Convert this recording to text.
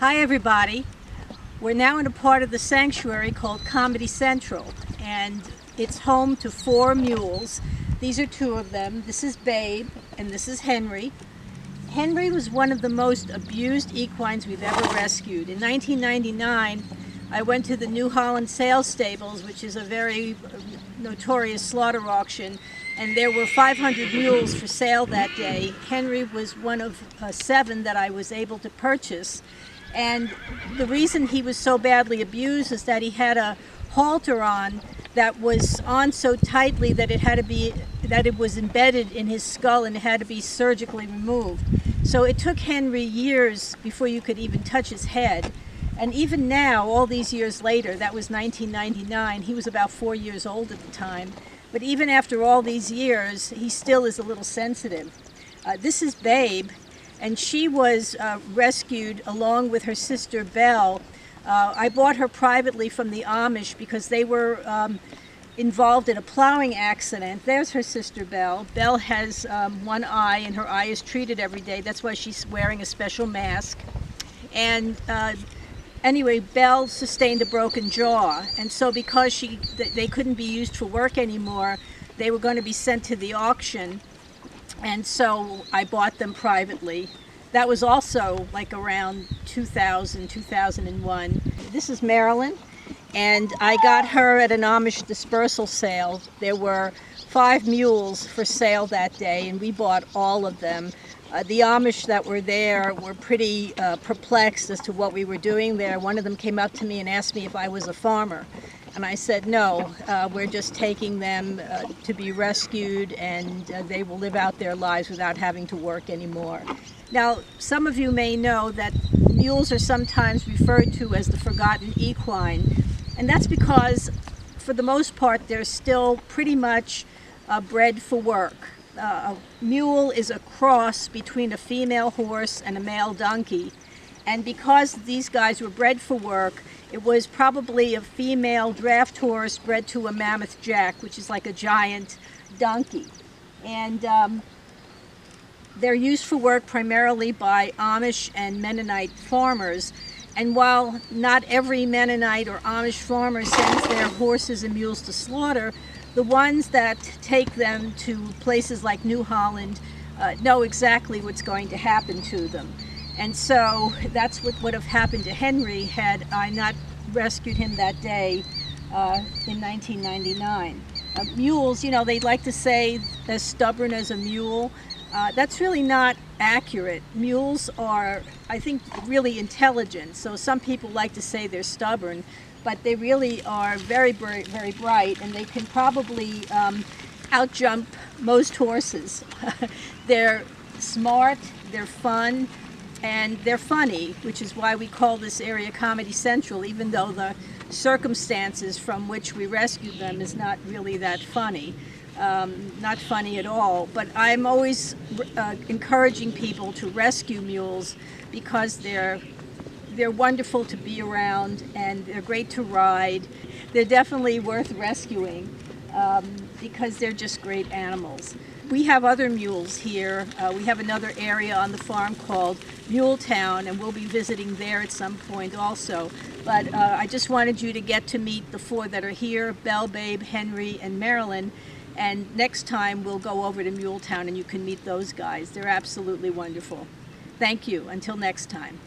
Hi everybody. We're now in a part of the sanctuary called Comedy Central, and it's home to 4 mules. These are 2 of them. This is Babe and this is Henry. Henry was one of the most abused equines we've ever rescued. In 1999, I went to the New Holland sales stables, which is a very notorious slaughter auction, and there were 500 mules for sale that day. Henry was one of 7 that I was able to purchase. And the reason he was so badly abused is that he had a halter on that was on so tightly that it was embedded in his skull and it had to be surgically removed. So it took Henry years before you could even touch his head. And even now, all these years later, that was 1999, he was about 4 years old at the time. But even after all these years, he still is a little sensitive. This is Babe, and she was rescued along with her sister Belle. I bought her privately from the Amish because they were involved in a plowing accident. There's her sister Belle. Belle has one eye, and her eye is treated every day. That's why she's wearing a special mask. And anyway, Belle sustained a broken jaw, and so because they couldn't be used for work anymore, they were going to be sent to the auction, and so I bought them privately. That was also like around 2000, 2001. This is Marilyn, and I got her at an Amish dispersal sale. There were 5 mules for sale that day, and we bought all of them. The Amish that were there were pretty perplexed as to what we were doing there. One of them came up to me and asked me if I was a farmer. And I said, no, we're just taking them to be rescued, and they will live out their lives without having to work anymore. Now, some of you may know that mules are sometimes referred to as the forgotten equine. And that's because, for the most part, they're still pretty much bred for work. A mule is a cross between a female horse and a male donkey, and because these guys were bred for work, it was probably a female draft horse bred to a mammoth jack, which is like a giant donkey. And they're used for work primarily by Amish and Mennonite farmers. And while not every Mennonite or Amish farmer sends their horses and mules to slaughter, the ones that take them to places like New Holland know exactly what's going to happen to them. And so that's what would have happened to Henry had I not rescued him that day in 1999. Mules, you know, they like to say as stubborn as a mule. That's really not accurate. Mules are, I think, really intelligent. So some people like to say they're stubborn, but they really are very, very, very bright, and they can probably outjump most horses. They're smart, they're fun, and they're funny, which is why we call this area Comedy Central, even though the circumstances from which we rescued them is not really that funny. Not funny at all. But I'm always encouraging people to rescue mules because they're wonderful to be around, and they're great to ride. They're definitely worth rescuing because they're just great animals. We have other mules here. We have another area on the farm called Mule Town, and we'll be visiting there at some point also. But I just wanted you to get to meet the 4 that are here, Belle, Babe, Henry, and Marilyn. And next time we'll go over to Mule Town and you can meet those guys. They're absolutely wonderful. Thank you. Until next time.